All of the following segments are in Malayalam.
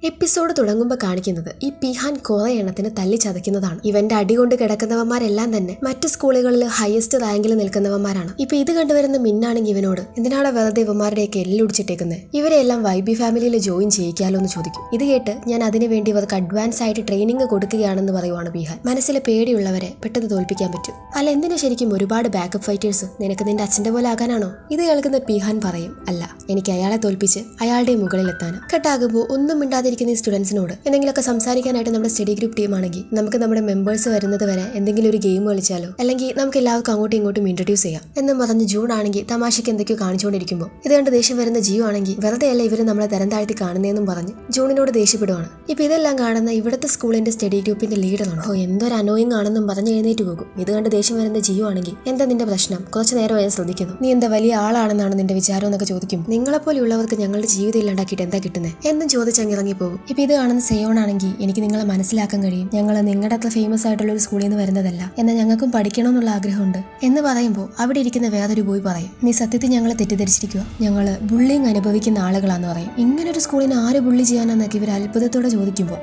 എപ്പിസോഡ് തുടങ്ങുമ്പോൾ കാണിക്കുന്നത് ഈ പിഹാൻ കുറെ എണ്ണത്തിന് തല്ലി ചതയ്ക്കുന്നതാണ്. ഇവന്റെ അടികൊണ്ട് കിടക്കുന്നവന്മാരെല്ലാം തന്നെ മറ്റ് സ്കൂളുകളിൽ ഹയസ്റ്റ് റാങ്കിൽ നിൽക്കുന്നവന്മാരാണ്. ഇപ്പൊ ഇത് കണ്ടുവരുന്ന മിന്നാണെങ്കിൽ ഇവനോട് എന്തിനാണ് വെറുതെ ഇവന്മാരുടെയൊക്കെ എല്ലൊടിച്ചിട്ടേക്കുന്നത്, ഇവരെല്ലാം വൈബി ഫാമിലിയിൽ ജോയിൻ ചെയ്യിക്കാലോ എന്ന് ചോദിക്കും. ഇത് കേട്ട് ഞാൻ അതിനു വേണ്ടി ഇവർക്ക് അഡ്വാൻസ് ആയിട്ട് ട്രെയിനിങ് കൊടുക്കുകയാണെന്ന് പറയുവാണ് പിഹാൻ. മനസ്സിൽ പേടിയുള്ളവരെ പെട്ടെന്ന് തോൽപ്പിക്കാൻ പറ്റും. അല്ല എന്തിനു ശരിക്കും ഒരുപാട് ബാക്കപ്പ് ഫൈറ്റേഴ്സ്, നിനക്ക് നിന്റെ അച്ഛന്റെ പോലെ ആകാനാണോ? ഇത് കേൾക്കുന്ന പിഹാൻ പറയും, അല്ല എനിക്ക് അയാളെ തോൽപ്പിച്ച് അയാളുടെ മുകളിൽ എത്താനും. കെട്ടാകുമ്പോൾ ഒന്നും മിണ്ടാതെ ഈ സ്റ്റുഡൻസിനോട് എന്തെങ്കിലുമൊക്കെ സംസാരിക്കാനായിട്ട് നമ്മുടെ സ്റ്റഡി ഗ്രൂപ്പ് ടീം ആണെങ്കിൽ നമുക്ക് നമ്മുടെ മെമ്പേഴ്സ് വരുന്നത് വരെ എന്തെങ്കിലും ഒരു ഗെയിം കളിച്ചാലോ, അല്ലെങ്കിൽ നമുക്ക് എല്ലാവർക്കും അങ്ങോട്ടും ഇങ്ങോട്ടും ഇൻട്രൊഡ്യൂസ് ചെയ്യാം എന്നും പറഞ്ഞ് ജൂൺ ആണെങ്കിൽ തമാശയ്ക്ക് എന്തൊക്കെയോ കാണിച്ചുകൊണ്ടിരിക്കുമ്പോൾ ഇത് കണ്ട് ദേഷ്യം വരുന്ന ജിയോ ആണെങ്കിൽ വെറുതെ അല്ല ഇവര് നമ്മളെ തരം താഴ്ത്തി കാണുന്നതെന്നും പറഞ്ഞ് ജൂണിനോട് ദേഷ്യപ്പെടുവാണ്. ഇപ്പൊ ഇതെല്ലാം കാണുന്ന ഇവിടുത്തെ സ്കൂളിന്റെ സ്റ്റഡി ഗ്രൂപ്പിന്റെ ലീഡറാണ്. എന്തൊരു അനോയിങ് ആണെന്നും പറഞ്ഞ് എഴുന്നേറ്റ് പോകും. ഇത് കണ്ട് ദേഷ്യം വരുന്ന ജിയോ ആണെങ്കിൽ എന്താ നിന്റെ പ്രശ്നം, കുറച്ചു നേരമായി ശ്രദ്ധിക്കുന്നു, നീ എന്താ വലിയ ആളാണെന്നാണ് നിന്റെ വിചാരം എന്നൊക്കെ ചോദിക്കും. നിങ്ങളെപ്പോലെയുള്ളവർക്ക് ഞങ്ങളുടെ ജീവിതം ഇല്ലാണ്ടാക്കിയിട്ട് എന്താ കിട്ടുന്നത് എന്നും ചോദിച്ചങ്ങ് ഇറങ്ങിപ്പോകും. ഇപ്പൊ ഇത് കാണുന്ന സെയോൺ ആണെങ്കിൽ എനിക്ക് നിങ്ങളെ മനസ്സിലാക്കാൻ കഴിയും, ഞങ്ങൾ നിങ്ങളുടെ അത്ര ഫേമസ് ആയിട്ടുള്ള ഒരു സ്കൂളിൽ നിന്ന് വരുന്നതല്ല, എന്നാൽ ഞങ്ങൾക്കും പഠിക്കണമെന്നുള്ള ആഗ്രഹമുണ്ട് എന്ന് പറയുമ്പോൾ അവിടെ ഇരിക്കുന്ന വേറൊരു ബോയ് പറയും, നീ സത്യത്തിൽ ഞങ്ങളെ തെറ്റിദ്ധരിച്ചിരിക്കുക, ഞങ്ങള് ബുള്ളിങ് അനുഭവിക്കുന്ന ആളുകളാന്ന് പറയും. ഇങ്ങനൊരു സ്കൂളിന് ആര് ബുള്ളി ചെയ്യാനെന്നൊക്കെ ഇവർ അത്ഭുതത്തോടെ ചോദിക്കുമ്പോൾ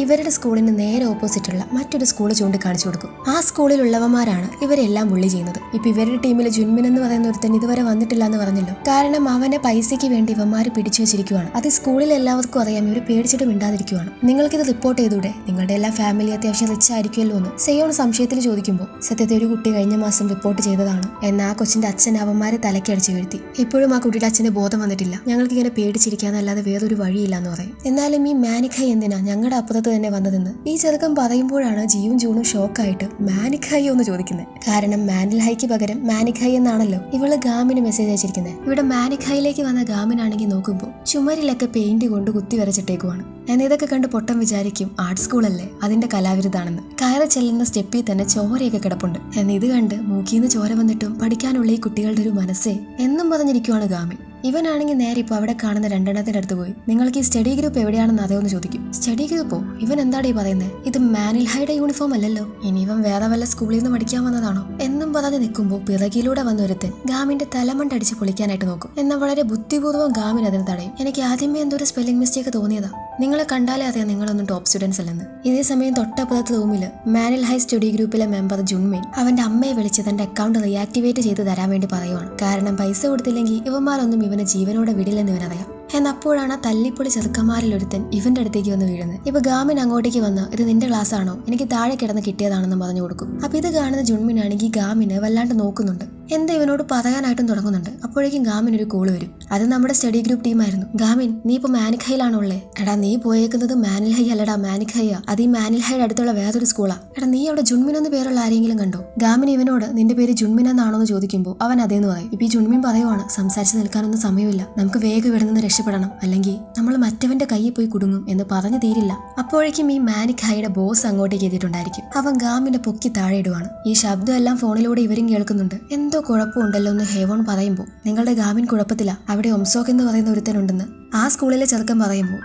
ഇവരുടെ സ്കൂളിന് നേരെ ഓപ്പോസിറ്റുള്ള മറ്റൊരു സ്കൂൾ ചൂണ്ടിക്കാണിച്ചു കൊടുക്കും. ആ സ്കൂളിലുള്ളവന്മാരാണ് ഇവരെല്ലാം ബുള്ളി ചെയ്യുന്നത്. ഇപ്പൊ ഇവരുടെ ടീമിൽ ജുൻമിൻ എന്ന് പറയുന്ന ഒരുത്തൻ ഇതുവരെ വന്നിട്ടില്ല എന്ന് പറഞ്ഞല്ലോ, കാരണം അവനെ പൈസയ്ക്ക് വേണ്ടി ഇവന്മാർ പിടിച്ചു വെച്ചിരിക്കുവാണ്. അത് സ്കൂളിൽ എല്ലാവർക്കും അറിയാം, ഇവർ പേടിച്ചിട്ട് മിണ്ടാതിരിക്കുവാണ്. നിങ്ങൾക്കിത് റിപ്പോർട്ട് ചെയ്തൂടെ, നിങ്ങളുടെ എല്ലാ ഫാമിലി അത്യാവശ്യം റിച്ച് ആയിരിക്കുമല്ലോ എന്ന് സെയോൺ സംശയത്തിൽ ചോദിക്കുമ്പോൾ സത്യത്തെ ഒരു കുട്ടി കഴിഞ്ഞ മാസം റിപ്പോർട്ട് ചെയ്തതാണ്, എന്നാൽ ആ കൊച്ചിന്റെ അച്ഛൻ അവന്മാരെ തലക്കടിച്ച് വീഴ്ത്തി. ഇപ്പോഴും ആ കുട്ടിയുടെ അച്ഛന് ബോധം വന്നിട്ടില്ല, ഞങ്ങൾക്ക് ഇങ്ങനെ പേടിച്ചിരിക്കാന്നല്ലാതെ വേറൊരു വഴിയില്ല എന്ന് പറയും. എന്നാലും ഈ മാനിഖായ് എന്തിനാ ഞങ്ങളുടെ അപ്പുറത്ത് തന്നെ വന്നതെന്ന് ഈ ചെറുക്കം പറയുമ്പോഴാണ് ജിയും ജൂണും ഷോക്കായിട്ട് മാനിഖായോ എന്ന് ചോദിക്കുന്നത്. കാരണം മാനിൽഹായ്ക്ക് പകരം മാനിഖായ് എന്നാണല്ലോ ഇവള് ഗാമിന് മെസ്സേജ് അയച്ചിരിക്കുന്നത്. ഇവിടെ മാനിഖായിലേക്ക് വന്ന ഗാമിനാണെങ്കിൽ നോക്കുമ്പോൾ ചുമരിലൊക്കെ പെയിന്റ് കൊണ്ട് കുത്തി വരച്ചിട്ടേക്കുവാണ്. ഞാൻ ഇതൊക്കെ കണ്ട് പൊട്ടം വിചാരിക്കും ആർട്ട് സ്കൂളല്ലേ, അതിന്റെ കലാവിരുതാണെന്ന്. കയറി ചെല്ലുന്ന സ്റ്റെപ്പിൽ തന്നെ ചോരയൊക്കെ കിടപ്പുണ്ട്. എന്ന് ഇത് കണ്ട് മൂക്കിന്ന് ചോര വന്നിട്ടും പഠിക്കാനുള്ള ഈ കുട്ടികളുടെ ഒരു മനസ്സേ എന്നും പറഞ്ഞിരിക്കുവാണ് ഗാമി. ഇവനാണെങ്കിൽ നേരെ ഇപ്പോൾ അവിടെ കാണുന്ന രണ്ടെണ്ണത്തിന്റെ അടുത്ത് പോയി നിങ്ങൾക്ക് ഈ സ്റ്റഡി ഗ്രൂപ്പ് എവിടെയാണെന്ന് അതേന്ന് ചോദിക്കും. സ്റ്റഡി ഗ്രൂപ്പോ, ഇവൻ എന്താടീ പറയുന്നത്, ഇത് മാനിൽഹായുടെ യൂണിഫോം അല്ലല്ലോ, ഇനി ഇവൻ വേറെ വല്ല സ്കൂളിൽ നിന്ന് പഠിക്കാൻ വന്നതാണോ എന്നും പറഞ്ഞ് നിൽക്കുമ്പോൾ പിറകിലൂടെ വന്ന ഒരുത്തൻ ഗാമിന്റെ തലമണ്ടടിച്ച് പൊളിക്കാനായിട്ട് നോക്കും. എന്നാൽ വളരെ ബുദ്ധിപൂർവ്വം ഗാമിൻ അതിന് തടയും. എനിക്ക് ആദ്യമേ എന്തോ ഒരു സ്പെല്ലിംഗ് മിസ്റ്റേക്ക് തോന്നിയതാ, നിങ്ങളെ കണ്ടാലേ അറിയാം നിങ്ങളൊന്നും ടോപ്പ് സ്റ്റുഡൻസ് അല്ലെന്ന്. ഇതേ സമയം തൊട്ടപ്പുറത്ത് റൂമില് മാനിൽഹായ് സ്റ്റഡി ഗ്രൂപ്പിലെ മെമ്പർ ജുൻമിൻ അവന്റെ അമ്മയെ വിളിച്ച് തന്റെ അക്കൗണ്ട് റീആക്ടിവേറ്റ് ചെയ്ത് തരാൻ വേണ്ടി പറയുവാണ്. കാരണം പൈസ കൊടുത്തില്ലെങ്കിൽ ഇവന്മാരൊന്നും ഇവനെ ജീവനോടെ വിടില്ലെന്ന് ഇവനറിയാം. എന്നപ്പോഴാണ് തല്ലിപ്പൊളി ചെറുക്കന്മാരിൽ ഒരുത്തൻ ഇവന്റെ അടുത്തേക്ക് വന്ന് വീഴുന്നത്. ഇപ്പൊ ഗാമിൻ അങ്ങോട്ടേക്ക് വന്ന് ഇത് നിന്റെ ക്ലാസ് ആണോ, എനിക്ക് താഴെ കിടന്ന് കിട്ടിയതാണെന്ന് പറഞ്ഞു കൊടുക്കും. അപ്പൊ ഇത് കാണുന്ന ജുൻമിനാണെങ്കിൽ ഗാമിന് വല്ലാണ്ട് നോക്കുന്നുണ്ട്, എന്താ ഇവനോട് പറയാനായിട്ടും തുടങ്ങുന്നുണ്ട്. അപ്പോഴേക്കും ഗാമിൻ ഒരു കോള് വരും. അത് നമ്മുടെ സ്റ്റഡി ഗ്രൂപ്പ് ടീമായിരുന്നു. ഗാമിൻ, നീ ഇപ്പൊ മാനിഖായിലാണോ ഉള്ളേ? എടാ നീ പോയേക്കുന്നത് മാനിൽഹൈ അല്ലടാ, മാനിഖായ. അത് ഈ മാനിൽഹൈയുടെ അടുത്തുള്ള വേറൊരു സ്കൂളാ. എടാ നീ അവിടെ ജുൻമിൻ എന്ന് പേരുള്ള ആരെങ്കിലും കണ്ടോ? ഗാമിൻ ഇവനോട് നിന്റെ പേര് ജുൻമിൻ എന്നാണോ എന്ന് ചോദിക്കുമ്പോൾ അവൻ അതേന്ന് പറയും. ഇപ്പൊ ഈ ജുൻമിൻ പറയുവാണ്, സംസാരിച്ച് നിൽക്കാനൊന്നും സമയമില്ല, നമുക്ക് വേഗം ഇവിടെ നിന്ന് രക്ഷപ്പെടണം, അല്ലെങ്കിൽ നമ്മൾ മറ്റവന്റെ കയ്യിൽ പോയി കുടുങ്ങും എന്ന് പറഞ്ഞു തീരില്ല. അപ്പോഴേക്കും ഈ മാനിഖായുടെ ബോസ് അങ്ങോട്ടേക്ക് എത്തിയിട്ടുണ്ടായിരിക്കും. അവൻ ഗാമിനെ പൊക്കി താഴെ ഇടുവാണ്. ഈ ശബ്ദം എല്ലാം ഫോണിലൂടെ ഇവരും കേൾക്കുന്നുണ്ട്. എന്തോ കുഴപ്പമുണ്ടല്ലോ എന്ന് ഹേവോൺ പറയുമ്പോൾ നിങ്ങളുടെ ഗാമിൻ കുഴപ്പത്തില്ല, അവിടെ ഒംസോക്ക് എന്ന് പറയുന്ന ഒരുത്തനുണ്ടെന്ന് ആ സ്കൂളിലെ ചെറുക്കൻ പറയുമ്പോൾ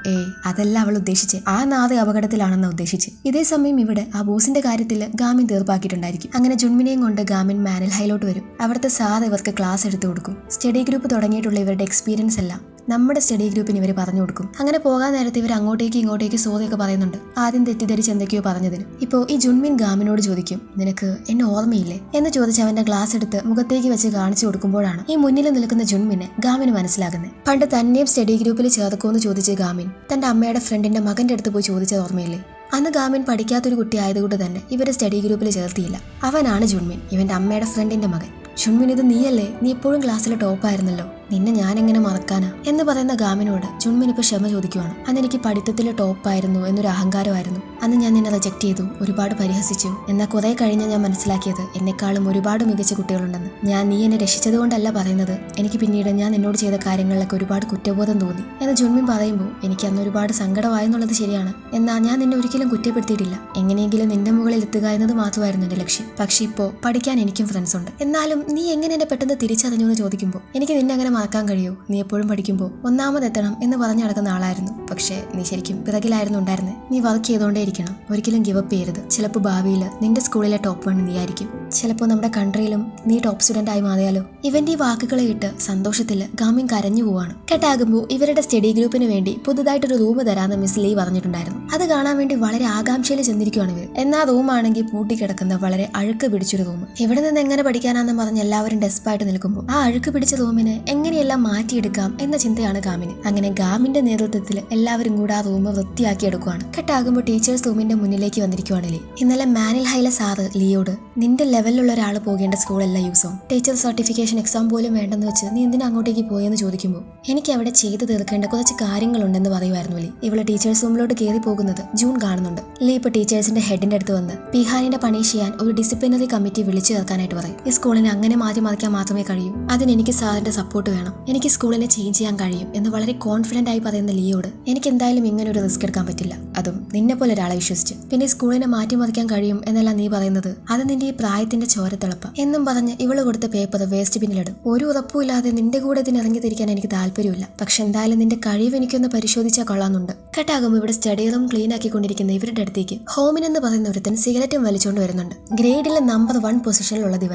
അതല്ല അവൾ ഉദ്ദേശിച്ച്, ആ നാദ് അപകടത്തിലാണെന്ന് ഉദ്ദേശിച്ച്. ഇതേ സമയം ഇവിടെ ആ ബോസിന്റെ കാര്യത്തിൽ ഗാമിൻ തീർപ്പാക്കിയിട്ടുണ്ടായിരിക്കും. അങ്ങനെ ജുൻമിനെയും കൊണ്ട് ഗാമിൻ മാനിൽഹായിലോട്ട് വരും. അവിടുത്തെ സാർ ഇവർക്ക് ക്ലാസ് എടുത്തു കൊടുക്കും. സ്റ്റഡി ഗ്രൂപ്പ് തുടങ്ങിയിട്ടുള്ള ഇവരുടെ എക്സ്പീരിയൻസ് എല്ലാം നമ്മുടെ സ്റ്റഡി ഗ്രൂപ്പിന് ഇവർ പറഞ്ഞു കൊടുക്കും. അങ്ങനെ പോകാൻ നേരത്തെ ഇവർ അങ്ങോട്ടേക്ക് ഇങ്ങോട്ടേക്ക് സോറിയൊക്കെ പറയുന്നുണ്ട്, ആദ്യം തെറ്റിദ്ധരിച്ച് എന്തൊക്കെയോ പറഞ്ഞതിന്. ഇപ്പോൾ ഈ ജുൻമിൻ ഗാമിനോട് ചോദിക്കും, നിനക്ക് എന്നെ ഓർമ്മയില്ലേ എന്ന് ചോദിച്ച് അവന്റെ ഗ്ലാസ് എടുത്ത് മുഖത്തേക്ക് വെച്ച് കാണിച്ചു കൊടുക്കുമ്പോഴാണ് ഈ മുന്നിൽ നിൽക്കുന്ന ജുൻമിനെ ഗാമിന് മനസ്സിലാകുന്നത്. പണ്ട് തന്നെയും സ്റ്റഡി ഗ്രൂപ്പിൽ ചേർക്കുമെന്ന് ചോദിച്ച് ഗാമിൻ തന്റെ അമ്മയുടെ ഫ്രണ്ടിന്റെ മകന്റെ അടുത്ത് പോയി ചോദിച്ചത് ഓർമ്മയില്ലേ? അന്ന് ഗാമിൻ പഠിക്കാത്തൊരു കുട്ടി ആയതുകൊണ്ട് തന്നെ ഇവരെ സ്റ്റഡി ഗ്രൂപ്പിൽ ചേർത്തിയില്ല. അവനാണ് ജുൻമിൻ, ഇവന്റെ അമ്മയുടെ ഫ്രണ്ടിന്റെ മകൻ. ജുൻമിൻ, ഇത് നീയല്ലേ, നീ എപ്പോഴും ക്ലാസ്സിലെ ടോപ്പായിരുന്നല്ലോ, നിന്നെ ഞാൻ എങ്ങനെ മറക്കാനാ എന്ന് പറയുന്ന ഗാമിനോട് ജുൻമിൻ ഇപ്പൊ ക്ഷമ ചോദിക്കുവാണ്. അന്ന് എനിക്ക് പഠിത്തത്തിലെ ടോപ്പായിരുന്നു എന്നൊരു അഹങ്കാരമായിരുന്നു, അന്ന് ഞാൻ നിന്നെ റിജക്ട് ചെയ്തു, ഒരുപാട് പരിഹസിച്ചു. എന്നാൽ കുറെ കഴിഞ്ഞ് ഞാൻ മനസ്സിലാക്കിയത് എന്നെക്കാളും ഒരുപാട് മികച്ച കുട്ടികളുണ്ടെന്ന്. നീ എന്നെ രക്ഷിച്ചതുകൊണ്ടല്ല പറയുന്നത്, എനിക്ക് പിന്നീട് ഞാൻ നിന്നോട് ചെയ്ത കാര്യങ്ങളിലൊക്കെ ഒരുപാട് കുറ്റബോധം തോന്നി എന്ന് ജുൻമിൻ പറയുമ്പോൾ എനിക്ക് അന്ന് ഒരുപാട് സങ്കടമായെന്നുള്ളത് ശരിയാണ്, എന്നാൽ ഞാൻ നിന്നെ ഒരിക്കലും കുറ്റപ്പെടുത്തിയിട്ടില്ല, എങ്ങനെയെങ്കിലും നിന്റെ മുകളിൽ എത്തുക എന്നത് മാത്രമായിരുന്നു എന്റെ ലക്ഷ്യം. പക്ഷെ ഇപ്പോൾ പഠിക്കാൻ എനിക്കും ഫ്രണ്ട്സ് ഉണ്ട്. എന്നാലും നീ എങ്ങനെ എന്നെ പെട്ടെന്ന് തിരിച്ചറിഞ്ഞു എന്ന് ചോദിക്കുമ്പോൾ എനിക്ക് നിന്നെ അങ്ങനെ മറക്കാൻ കഴിയോ? നീ എപ്പോഴും പഠിക്കുമ്പോൾ ഒന്നാമതെത്തണം എന്ന് പറഞ്ഞു നടക്കുന്ന ആളായിരുന്നു. പക്ഷേ നീ ശരിക്കും പിറകിലായിരുന്നു ഉണ്ടായിരുന്നത്. നീ വർക്ക് ചെയ്തുകൊണ്ടേ ഇരിക്കണം, ഒരിക്കലും ഗിവ് അപ്പ് ചെയ്യരുത്. ചിലപ്പോൾ ഭാവിയിൽ നിന്റെ സ്കൂളിലെ ടോപ്പ് 1 നീ ആയിരിക്കും. ചിലപ്പോൾ നമ്മുടെ കൺട്രിയിലും നീ ടോപ്പ് സ്റ്റുഡന്റ് ആയി മാറിയാലോ. ഇവന്റെ ഈ വാക്കുകളെ ഇട്ട് സന്തോഷത്തിൽ ഗാമിൻ കരഞ്ഞു പോവാണ്. കെട്ടാകുമ്പോൾ ഇവരുടെ സ്റ്റഡി ഗ്രൂപ്പിന് വേണ്ടി പുതുതായിട്ടൊരു റൂം തരാമെന്ന് മിസ് ലീ പറഞ്ഞിട്ടുണ്ടായിരുന്നു. അത് കാണാൻ വേണ്ടി വളരെ ആകാംക്ഷയിൽ ചെന്നിരിക്കുകയാണ് ഇവർ. എന്നാൽ റൂമാണെങ്കിൽ പൂട്ടിക്കിടക്കുന്ന വളരെ അഴുക്ക് പിടിച്ചൊരു റൂം. ഇവിടെ നിന്ന് എങ്ങനെ പഠിക്കാനാണെന്ന് പറഞ്ഞ് എല്ലാവരും ഡെസ്പായിട്ട് നിൽക്കുമ്പോൾ ആ അഴുക്ക് പിടിച്ച റൂമിനെ എങ്ങനെയെല്ലാം മാറ്റിയെടുക്കാം എന്ന ചിന്തയാണ് ഗാമിന്. അങ്ങനെ ഗാമിന്റെ നേതൃത്വത്തിൽ എല്ലാവരും കൂടെ ആ റൂം വൃത്തിയാക്കി എടുക്കുകയാണ്. കെട്ടാകുമ്പോൾ ടീച്ചേഴ്സ് റൂമിന്റെ മുന്നിലേക്ക് വന്നിരിക്കുവാണ് ലീ. ഇന്നലെ മാനിൽ ഹൈല സാറ് ലീയോട് നിന്റെ ലെവലിലുള്ള ഒരാൾ പോകേണ്ട സ്കൂളല്ല യൂസോ, ടീച്ചർ സർട്ടിഫിക്കേഷൻ എക്സാം പോലും വേണ്ടെന്ന് വെച്ച് നീ എന്തിനാ അങ്ങോട്ടേക്ക് പോയെന്ന് ചോദിക്കുമ്പോൾ എനിക്ക് അവിടെ ചെയ്തു തീർക്കേണ്ട കുറച്ച് കാര്യങ്ങളുണ്ടെന്ന് പറയുമായിരുന്നു ലീ. ഇവള് ടീച്ചേഴ്സ് റൂമിലോട്ട് കയറി പോകുന്നത് ജൂൺ കാണുന്നുണ്ട്. ലീ ഇപ്പൊ ടീച്ചേഴ്സിന്റെ ഹെഡിന്റെ അടുത്ത് വന്ന് പിഹാനിനെ പണിഷ് ചെയ്യാൻ ഒരു ഡിസിപ്ലിനറി കമ്മിറ്റി വിളിച്ചു ചേർക്കാനായിട്ട് പറയും. ഈ സ്കൂളിനെ അങ്ങനെ മാറ്റി മറിക്കാൻ മാത്രമേ കഴിയൂ, അതിന് എനിക്ക് സാറിന്റെ സപ്പോർട്ട് വേണം, എനിക്ക് സ്കൂളിനെ ചേഞ്ച് ചെയ്യാൻ കഴിയും എന്ന് വളരെ കോൺഫിഡന്റ് ആയി പറയുന്ന ലീയോട് എനിക്ക് എന്തായാലും ഇങ്ങനെ ഒരു റിസ്ക് എടുക്കാൻ പറ്റില്ല, അതും നിന്നെ പോലെ ഒരാളെ വിശ്വസിച്ച്. പിന്നെ സ്കൂളിനെ മാറ്റിമറിക്കാൻ കഴിയും എന്നല്ല നീ പറയുന്നത്, അത് നിന്റെ ഈ പ്രായത്തിന്റെ ചോരത്തിളപ്പ എന്നും പറഞ്ഞ് ഇവള് കൊടുത്ത പേപ്പർ വേസ്റ്റ് ബിന്നിലിടും. ഒരു ഉറപ്പുമില്ലാതെ നിന്റെ കൂടെ ഇതിന് ഇറങ്ങി തിരിക്കാൻ എനിക്ക് താല്പര്യമില്ല, പക്ഷെ എന്തായാലും നിന്റെ കഴിവ് എനിക്കൊന്ന് പരിശോധിച്ചാൽ കൊള്ളാന്നുണ്ട്. കെട്ടാകുമ്പോൾ ഇവിടെ സ്റ്റഡി റൂം ക്ലീൻ ആക്കിക്കൊണ്ടിരിക്കുന്ന ഇവരുടെ അടുത്തേക്ക് ഹോമിൻ എന്ന് പറയുന്ന ഒരുത്തൻ സിഗരറ്റും വലിച്ചുകൊണ്ട് വരുന്നുണ്ട്. ഗ്രേഡിലെ നമ്പർ 1 പൊസിഷനിലുള്ളത്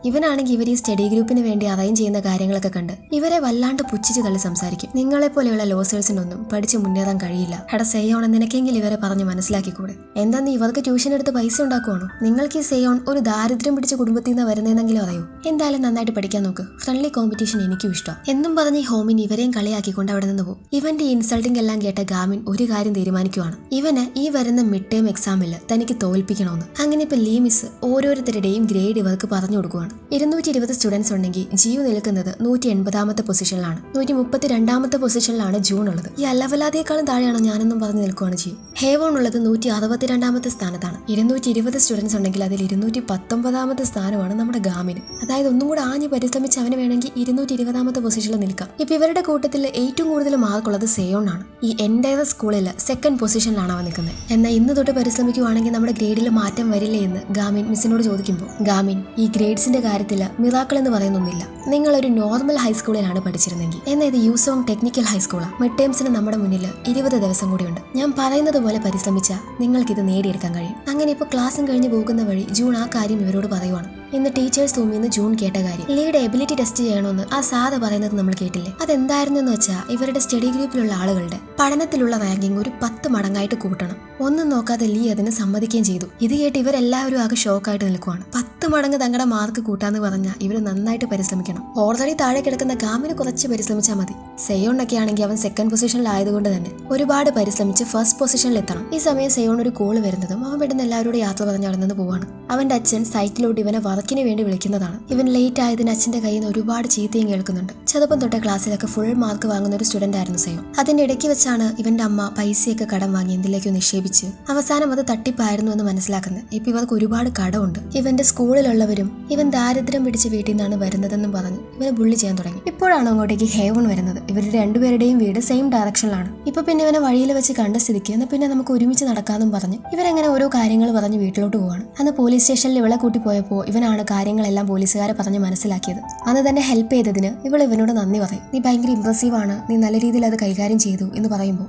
ഇവനാണെങ്കിൽ ഇവർ ഈ സ്റ്റഡി ഗ്രൂപ്പിന് വേണ്ടി അറേഞ്ച് ചെയ്യുന്ന കാര്യങ്ങളൊക്കെ കണ്ട് ഇവരെ വല്ലാണ്ട് പുച്ഛിച്ച് തള്ളി സംസാരിക്കും. നിങ്ങളെ പോലെയുള്ള ലോസേഴ്സിനൊന്നും പഠിച്ച് മുന്നേറാൻ കഴിയില്ല. എടാ സെയോൺ, നിനക്കെങ്കിൽ ഇവരെ പറഞ്ഞ് മനസ്സിലാക്കിക്കൂടെ? എന്താ നീ ഇവർക്ക് ട്യൂഷൻ എടുത്ത് പൈസ ഉണ്ടാക്കുവാണോ? നിങ്ങൾക്ക് ഈ സെയോൺ ഒരു ദാരിദ്ര്യം പിടിച്ച കുടുംബത്തിൽ നിന്ന് വരുന്നതെന്നെങ്കിലും അറിയോ? എന്തായാലും നന്നായിട്ട് പഠിക്കാൻ നോക്ക്, ഫ്രണ്ട്ലി കോമ്പറ്റീഷൻ എനിക്കും ഇഷ്ടം എന്നും പറഞ്ഞ് ഈ ഹോമിൻ ഇവരെയും കളിയാക്കിക്കൊണ്ട് അവിടെ നിന്ന് പോകും. ഇവന്റെ ഈ ഇൻസൾട്ടിംഗ് എല്ലാം കേട്ട ഗാമിൻ ഒരു കാര്യം തീരുമാനിക്കുവാണ്, ഇവന് ഈ വരുന്ന മിഡ് ടേം എക്സാമിൽ തനിക്ക് തോൽപ്പിക്കണമെന്ന്. അങ്ങനെ ഇപ്പൊ ലീ മിസ് ഓരോരുത്തരുടെയും ഗ്രേഡ് ഇവർക്ക് പറഞ്ഞു കൊടുക്കുവാണ്. 220 സ്റ്റുഡൻസ് ഉണ്ടെങ്കിൽ ജിയു നിൽക്കുന്നത് 180ാമത്തെ പൊസിഷനിലാണ്, 132ാമത്തെ പൊസിഷനിലാണ് ജൂൺ ഉള്ളത്. ഈ അലവലാതിയേക്കാളും താഴെയാണ് ഞാനെന്നും പറഞ്ഞു നിൽക്കുവാണ് ജിയു. ഹേവോൺ ഉള്ളത് 162ാമത്തെ സ്ഥാനത്താണ്. 220 സ്റ്റുഡൻസ് ഉണ്ടെങ്കിൽ അതിൽ 219ാമത്തെ സ്ഥാനമാണ് നമ്മുടെ ഗാമിന്. അതായത് ഒന്നും കൂടെ ആഞ്ഞ് പരിശ്രമിച്ച് അവന് വേണമെങ്കിൽ 220ാമത്തെ പൊസിഷനിൽ നിൽക്കാം. ഇപ്പൊ ഇവരുടെ കൂട്ടത്തിൽ ഏറ്റവും കൂടുതൽ മാർക്കുള്ളത് സെയോൺ ആണ്. ഈ എൻ്റയർ സ്കൂളിൽ 2nd പൊസിഷനിലാണ് അവൻ നിൽക്കുന്നത്. എന്നാൽ ഇന്ന് തൊട്ട് പരിശ്രമിക്കുവാണെങ്കിൽ നമ്മുടെ ഗ്രേഡിൽ മാറ്റം വരില്ലേ എന്ന് ഗാമിൻ മിസ്സിനോട് ചോദിക്കുമ്പോൾ ഗാമിൻ ഈ ഗ്രേഡ്സിന്റെ കാര്യത്തിൽ മിറാക്കിൾ എന്ന് പറയുന്നൊന്നില്ല. നിങ്ങളൊരു നോർമൽ ഹൈസ്കൂളിലാണ് പഠിച്ചിരുന്നെങ്കിൽ, എന്നാൽ ഇത് യൂസോങ് ടെക്നിക്കൽ ഹൈസ്കൂളാണ്. മിഡ് ടേംസിന് നമ്മുടെ മുന്നിൽ 20 ദിവസം കൂടിയുണ്ട്. ഞാൻ പറയുന്നത് പോലെ പരിശ്രമിച്ചാൽ നിങ്ങൾക്കിത് നേടിയെടുക്കാൻ കഴിയും. അങ്ങനെ ഇപ്പോൾ ക്ലാസ്സും കഴിഞ്ഞ് പോകുന്ന വഴി ജൂൺ ആ കാര്യം ഇവരോട് പറയുവാണ്. ഇന്ന് ടീച്ചേഴ്സ് റൂമിൽ നിന്ന് ജൂൺ കേട്ട കാര്യം, ലീയുടെ എബിലിറ്റി ടെസ്റ്റ് ചെയ്യണമെന്ന് ആ സാറ് പറയുന്നത് നമ്മൾ കേട്ടില്ലേ? അതെന്തായിരുന്നു എന്ന് വെച്ചാൽ ഇവരുടെ സ്റ്റഡി ഗ്രൂപ്പിലുള്ള ആളുകളുടെ പഠനത്തിലുള്ള റാങ്കിങ് ഒരു 10 മടങ്ങായിട്ട് കൂട്ടണം. ഒന്നും നോക്കാതെ ലീ അതിന് സമ്മതിക്കുകയും ചെയ്തു. ഇത് കേട്ട് ഇവരെല്ലാവരും ആകെ ഷോക്കായിട്ട് നിൽക്കുവാണ്. 10 മടങ്ങ് തങ്ങളുടെ മാർക്ക് കൂട്ടാന്ന് പറഞ്ഞാൽ ഇവർ നന്നായിട്ട് പരിശ്രമിക്കണം. ഓൾറെഡി താഴെ കിടക്കുന്ന ഗാമിന് കുറച്ച് പരിശ്രമിച്ചാൽ മതി. സെയോണൊക്കെ ആണെങ്കിൽ അവൻ 2nd പൊസിഷനിലായതുകൊണ്ട് തന്നെ ഒരുപാട് പരിശ്രമിച്ച് 1st പൊസിഷനിൽ എത്തണം. ഈ സമയം സെയോൺ ഒരു കോള് വരുന്നതും അവൻ പെട്ടെന്ന് എല്ലാവരോടും യാത്ര പറഞ്ഞ് അവിടെ നിന്ന് പോവാണ്. അവന്റെ അച്ഛൻ സൈറ്റിലോട്ട് ഇവനെ വർക്കിന് വേണ്ടി വിളിക്കുന്നതാണ്. ഇവൻ ലേറ്റ് ആയതിന് അച്ഛന്റെ കയ്യിൽ നിന്ന് ഒരുപാട് ചീത്തയും കേൾക്കുന്നുണ്ട്. ചെറുപ്പം തൊട്ട ക്ലാസ്സിലൊക്കെ ഫുൾ മാർക്ക് വാങ്ങുന്ന ഒരു സ്റ്റുഡന്റ് ആയിരുന്നു സെയോൺ. അതിന്റെ ഇടയ്ക്ക് വെച്ചാണ് ഇവന്റെ അമ്മ പൈസയൊക്കെ കടം വാങ്ങി എന്തിലേക്കോ നിക്ഷേപിച്ച് അവസാനം അത് തട്ടിപ്പായിരുന്നു എന്ന് മനസ്സിലാക്കുന്നത്. ഇപ്പൊ ഇവർക്ക് ഒരുപാട് കടമുണ്ട്. ഇവന്റെ സ്കൂളിലുള്ളവരും ഇവൻ ദാരിദ്ര്യം പിടിച്ച വീട്ടിൽ നിന്നാണ് വരുന്നതെന്നും പറഞ്ഞ് ഇവനെ ബുള്ളി ചെയ്യാൻ തുടങ്ങി. ഇപ്പോഴാണ് അങ്ങോട്ടേക്ക് ഹേവൺ വരുന്നത്. ഇവരുടെ രണ്ടുപേരുടെയും വീട് സെയിം ഡയറക്ഷനിലാണ്. ഇപ്പൊ പിന്നെ ഇവനെ വഴിയിൽ വെച്ച് കണ്ട സ്ഥിതിക്ക് എന്നാൽ പിന്നെ നമുക്ക് ഒരുമിച്ച് നടക്കാമെന്നും പറഞ്ഞ് ഇവരങ്ങനെ ഓരോ കാര്യങ്ങൾ പറഞ്ഞ് വീട്ടിലോട്ട് പോവാണ്. അന്ന് പോലീസ് സ്റ്റേഷനിൽ ഇവളെ കൂട്ടി പോയപ്പോൾ ഇവനാണ് കാര്യങ്ങളെല്ലാം പോലീസുകാരെ പറഞ്ഞ് മനസ്സിലാക്കിയത്. അന്ന് തന്നെ ഹെൽപ്പ് ചെയ്തതിന് ഇവനോട് നന്ദി പറയും. നീ ഭയങ്കര ഇംപ്രസീവ് ആണ്, നീ നല്ല രീതിയിൽ അത് കൈകാര്യം ചെയ്തു എന്ന് പറയുമ്പോൾ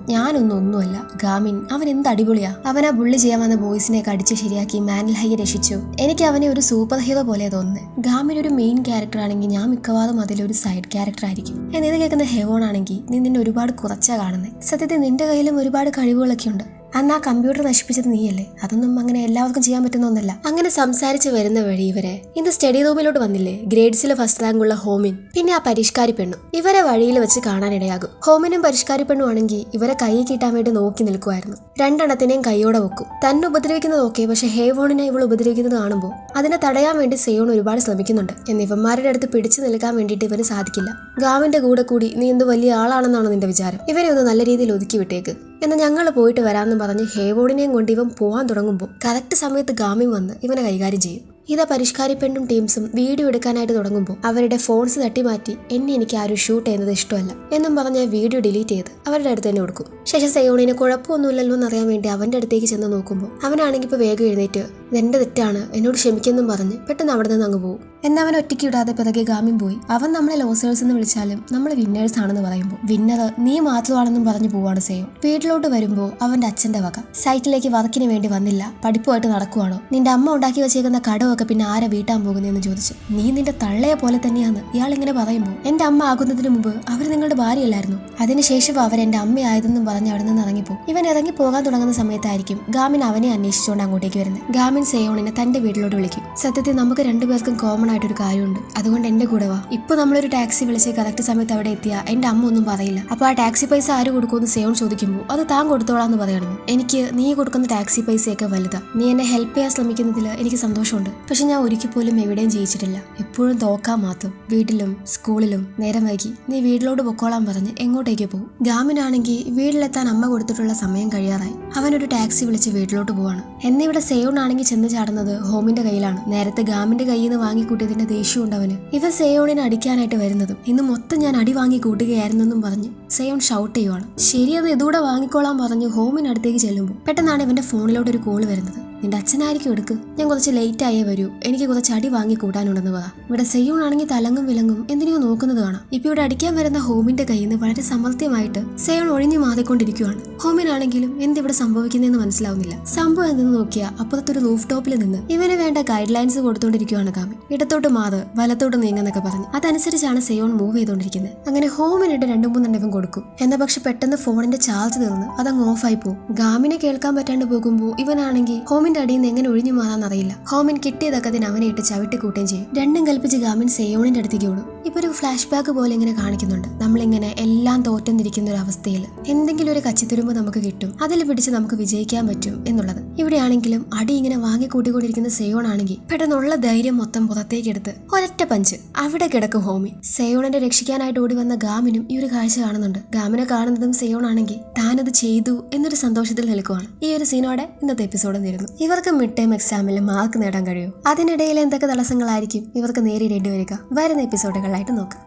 ഒന്നുമല്ല ഗാമിൻ, അവൻ എന്ത് അടിപൊളിയാ, അവനാ ബുള്ളി ചെയ്യാൻ വന്ന ബോയ്സിനെയൊക്കെ അടിച്ച് ശരിയാക്കി മാനിൽ ഹൈയെ രക്ഷിച്ചു. എനിക്ക് അവനെ ഒരു സൂപ്പർ ഹീറോ പോലെ തോന്നുന്നത്. ഗാമിൻ ഒരു മെയിൻ ക്യാരക്ടർ ആണെങ്കിൽ ഞാൻ മിക്കവാറും അതിലൊരു സൈഡ് ക്യാരക്ടർ ആയിരിക്കും. ഇത് കേൾക്കുന്ന ഹെവോൺ ആണെങ്കിൽ നീ നിന്നെ ഒരുപാട് കുറച്ചാ കാണുന്നത്. സത്യത്തിൽ നിന്റെ കയ്യിലും ഒരുപാട് കഴിവുകളൊക്കെ ഉണ്ട്. അന്ന് ആ കമ്പ്യൂട്ടർ നശിപ്പിച്ചത് നീയല്ലേ? അതൊന്നും അങ്ങനെ എല്ലാവർക്കും ചെയ്യാൻ പറ്റുന്ന ഒന്നല്ല. അങ്ങനെ സംസാരിച്ച് വരുന്ന വഴി ഇവരെ ഇന്ന് സ്റ്റഡി റൂമിലോട്ട് വന്നില്ലേ ഗ്രേഡ്സിൽ ഫസ്റ്റ് റാങ്കുള്ള ഹോമിൻ, പിന്നെ ആ പരിഷ്കാരി പെണ്ണും ഇവരെ വഴിയിൽ വെച്ച് കാണാനിടയാകും. ഹോമിനും പരിഷ്കാരി പെണ്ണും ആണെങ്കിൽ ഇവരെ കൈ കിട്ടാൻ വേണ്ടി നോക്കി നിൽക്കുമായിരുന്നു. രണ്ടെണ്ണത്തിനെയും കൈയോടെ വെക്കും. തന്നെ ഉപദ്രവിക്കുന്നത് ഓക്കെ, പക്ഷെ ഹേവോണിനെ ഇവൾ ഉപദ്രവിക്കുന്നത് കാണുമ്പോൾ അതിനെ തടയാൻ വേണ്ടി സെയോൺ ഒരുപാട് ശ്രമിക്കുന്നുണ്ട്. എന്നിവന്മാരുടെ അടുത്ത് പിടിച്ചു നിൽക്കാൻ വേണ്ടിയിട്ട് ഇവന് സാധിക്കില്ല. ഗാമിന്റെ കൂടെ കൂടി നീ എന്ത് വലിയ ആളാണെന്നാണ് നിന്റെ വിചാരം? ഇവരെ ഒന്ന് നല്ല രീതിയിൽ ഒതുക്കി വിട്ടേക്ക്, എന്നാൽ ഞങ്ങൾ പോയിട്ട് വരാമെന്ന് പറഞ്ഞ് ഹേവോണിനെയും കൊണ്ട് ഇവൻ പോകാൻ തുടങ്ങുമ്പോൾ കറക്റ്റ് സമയത്ത് ഗാമിൻ വന്ന് ഇവനെ കൈകാര്യം ചെയ്യും. ഇതാ പരിഷ്കാരി പെണ്ണും ടീംസും വീഡിയോ എടുക്കാനായിട്ട് തുടങ്ങുമ്പോൾ അവരുടെ ഫോൺസ് തട്ടിമാറ്റി എനിക്ക് ആരും ഷൂട്ട് ചെയ്യുന്നത് ഇഷ്ടമല്ല എന്നും പറഞ്ഞ് വീഡിയോ ഡിലീറ്റ് ചെയ്ത് അവരുടെ അടുത്ത് തന്നെ കൊടുക്കും. ശേഷം സെയോണിന് കുഴപ്പമൊന്നുമില്ലല്ലോ എന്നറിയാൻ വേണ്ടി അവന്റെ അടുത്തേക്ക് ചെന്ന് നോക്കുമ്പോൾ അവനാണെങ്കിൽ ഇപ്പോൾ വേഗം എഴുന്നേറ്റ് ഇതെന്റെ തെറ്റാണ്, എന്നോട് ക്ഷമിക്കെന്നും പറഞ്ഞ് പെട്ടെന്ന് അവിടെ നിന്ന് അങ്ങ് പോകും. എന്നാൽ അവൻ ഒറ്റയ്ക്ക് വിടാതെ പിറകെ ഗാമിൻ പോയി. അവൻ നമ്മളെ ലോസേഴ്സ് എന്ന് വിളിച്ചാലും നമ്മൾ വിന്നേഴ്സ് ആണെന്ന് പറയുമ്പോൾ വിന്നർ നീ മാത്രമാണെന്നും പറഞ്ഞു പോവാണ് സെയോൺ. വീട്ടിലോട്ട് വരുമ്പോൾ അവന്റെ അച്ഛന്റെ വക സൈറ്റിലേക്ക് വർക്കിന് വേണ്ടി വന്നില്ല, പഠിപ്പുമായിട്ട് നടക്കുവാണോ, നിന്റെ അമ്മ ഉണ്ടാക്കി വെച്ചേക്കുന്ന കടമൊക്കെ പിന്നെ ആരെ വീട്ടാൻ പോകുന്നതെന്ന് ചോദിച്ചു. നീ നിന്റെ തള്ളയെ പോലെ തന്നെയാണ് ഇയാൾ ഇങ്ങനെ പറയുമ്പോൾ. എന്റെ അമ്മ ആകുന്നതിന് മുമ്പ് അവർ നിങ്ങളുടെ ഭാര്യയല്ലായിരുന്നു, അതിനുശേഷം അവർ എന്റെ അമ്മയായതെന്നും പറഞ്ഞ് അവിടെ നിന്ന് ഇറങ്ങിപ്പോ. ഇവൻ ഇറങ്ങി പോകാൻ തുടങ്ങുന്ന സമയത്തായിരിക്കും ഗാമിൻ അവനെ അന്വേഷിച്ചുകൊണ്ട് അങ്ങോട്ടേക്ക് വരുന്നത്. ഗാമിൻ സെയോണിനെ തന്റെ വീട്ടിലോട്ട് വിളിക്കും. സത്യത്തിൽ നമുക്ക് രണ്ടുപേർക്കും കോമൺ ആയിട്ടൊരു കാര്യമുണ്ട്, അതുകൊണ്ട് എന്റെ കൂടെ വാ. ഇപ്പൊ നമ്മളൊരു ടാക്സി വിളിച്ച് കറക്റ്റ് സമയത്ത് അവിടെ എത്തിയാ എന്റെ അമ്മ ഒന്നും പറയില്ല. അപ്പൊ ആ ടാക്സി പൈസ ആര് കൊടുക്കുമെന്ന് സെയോൺ ചോദിക്കുമ്പോൾ അത് താൻ കൊടുത്തോളാന്ന് പറയണം. എനിക്ക് നീ കൊടുക്കുന്ന ടാക്സി പൈസയൊക്കെ വലുതാ. നീ എന്നെ ഹെൽപ്പ് ചെയ്യാൻ ശ്രമിക്കുന്നതിൽ എനിക്ക് സന്തോഷമുണ്ട്. പക്ഷെ ഞാൻ ഒരിക്കൽ പോലും എവിടെയും ജയിച്ചിട്ടില്ല, എപ്പോഴും തോക്കാൻ മാത്രം. വീട്ടിലും സ്കൂളിലും നേരം വൈകി നീ വീട്ടിലോട്ട് പൊക്കോളാൻ പറഞ്ഞ് എങ്ങോട്ടേക്ക് പോകും. ഗാമിനാണെങ്കിൽ വീട്ടിലെത്താൻ അമ്മ കൊടുത്തിട്ടുള്ള സമയം കഴിയാറായി. അവനൊരു ടാക്സി വിളിച്ച് വീട്ടിലോട്ട് പോവാണ്. എന്നിവിടെ സെയോൺ ആണെങ്കിൽ ചെന്ന് ചാടുന്നത് ഹോമിന്റെ കയ്യിലാണ്. നേരത്തെ ഗാമിന്റെ കയ്യിൽ നിന്ന് വാങ്ങിക്കൂട്ടിയതിന്റെ ദേഷ്യമുണ്ട് അവന്. ഇവ സെയോണിനെ അടിക്കാനായിട്ട് വരുന്നതും ഇന്ന് മൊത്തം ഞാൻ അടി വാങ്ങി കൂട്ടുകയായിരുന്നെന്നും പറഞ്ഞ് സെയോൺ ഷൗട്ട് ചെയ്യുവാണ്. ശരിയത് ഇതൂടെ വാങ്ങിക്കോളാൻ പറഞ്ഞ് ഹോമിനടുത്തേക്ക് ചെല്ലുമ്പോൾ പെട്ടെന്നാണ് ഇവന്റെ ഫോണിലോട്ട് ഒരു കോള് വരുന്നത്. നിന്റെ അച്ഛനായിരിക്കും എടുക്ക്, ഞാൻ കുറച്ച് ലേറ്റ് ആയേ വരൂ, എനിക്ക് കുറച്ച് അടി വാങ്ങി കൂട്ടാനുണ്ടെന്ന് പറ. ഇവിടെ സെയോൺ ആണെങ്കിൽ തലങ്ങും വിലങ്ങും എന്തിനെയോ നോക്കുന്നത് കാണാം. ഇപ്പൊ ഇവിടെ അടിക്കാൻ വരുന്ന ഹോമിന്റെ കയ്യിൽ നിന്ന് വളരെ സമർത്ഥ്യമായിട്ട് സെയോൺ ഒഴിഞ്ഞു മാറിക്കൊണ്ടിരിക്കുകയാണ്. ഹോമിനാണെങ്കിലും എന്തിവിടെ സംഭവിക്കുന്നതെന്ന് മനസ്സിലാവുന്നില്ല. സംഭവം എന്തെന്ന് നോക്കിയാൽ അപ്പുറത്തൊരു റൂഫ് ടോപ്പിൽ നിന്ന് ഇവന് വേണ്ട ഗൈഡ് ലൈൻസ് കൊടുത്തോണ്ടിരിക്കുകയാണ് ഗാമിൻ. ഇടത്തോട്ട് മാറ്, വലത്തോട്ട് നീങ്ങുന്നൊക്കെ പറഞ്ഞ് അതനുസരിച്ചാണ് സെയോൺ മൂവ് ചെയ്തോണ്ടിരിക്കുന്നത്. അങ്ങനെ ഹോമിനിട്ട് 2-3 ഇവൻ കൊടുക്കും. എന്നാൽ പക്ഷെ പെട്ടെന്ന് ഫോണിന്റെ ചാർജ് തീർന്ന് അതങ്ങ് ഓഫായി പോകും. ഗാമിനെ കേൾക്കാൻ പറ്റാണ്ട് പോകുമ്പോൾ ഇവനാണെങ്കിൽ ഹോമിന്റെ അടിയിൽ നിന്ന് എങ്ങനെ ഒഴിഞ്ഞു മാറാന്നറിയില്ല. ഹോമിൻ കിട്ടിയതൊക്കെ അതിന് അവനെ ഇട്ട് ചവിട്ടി കൂട്ടുകയും ചെയ്യും. രണ്ടും കൽപ്പിച്ച് ഗാമിൻ സെയോണിന്റെ അടുത്തേക്ക് ഓടും. ഇപ്പൊ ഒരു ഫ്ലാഷ് ബാക്ക് പോലെ ഇങ്ങനെ കാണിക്കുന്നുണ്ട്. നമ്മളിങ്ങനെ എല്ലാം തോറ്റെന്നിരിക്കുന്ന ഒരു അവസ്ഥയിൽ എന്തെങ്കിലും ഒരു കച്ചിത്തുരുമ്പ് നമുക്ക് കിട്ടും, അതിൽ പിടിച്ച് നമുക്ക് വിജയിക്കാൻ പറ്റും എന്നുള്ളത്. ഇവിടെയാണെങ്കിലും അടി ഇങ്ങനെ വാങ്ങിക്കൂട്ടിക്കൊണ്ടിരിക്കുന്ന സെയോൺ ആണെങ്കിൽ പെട്ടെന്നുള്ള ധൈര്യം മൊത്തം പുറത്തേക്ക് എടുത്ത് ഒരൊറ്റ പഞ്ച് അവിടെ കിടക്കും ഹോമി. സെയോണിനെ രക്ഷിക്കാനായിട്ട് ഓടി വന്ന ഗാമിനും ഈ ഒരു കാഴ്ച കാണുന്നുണ്ട്. ഗാമിനെ കാണുന്നതും സെയോൺ ആണെങ്കിൽ താനത് ചെയ്തു എന്നൊരു സന്തോഷത്തിൽ നിൽക്കുവാണ്. ഈ ഒരു സീനോടെ ഇന്നത്തെ എപ്പിസോഡ് തീരുന്നു. ഇവർക്ക് മിഡ് ടൈം എക്സാമിൽ മാർക്ക് നേടാൻ കഴിയും. അതിനിടയിൽ എന്തൊക്കെ തടസ്സങ്ങളായിരിക്കും ഇവർക്ക് നേരിടേണ്ടി വരിക? വരുന്ന എപ്പിസോഡുകളായിട്ട് നോക്കാം.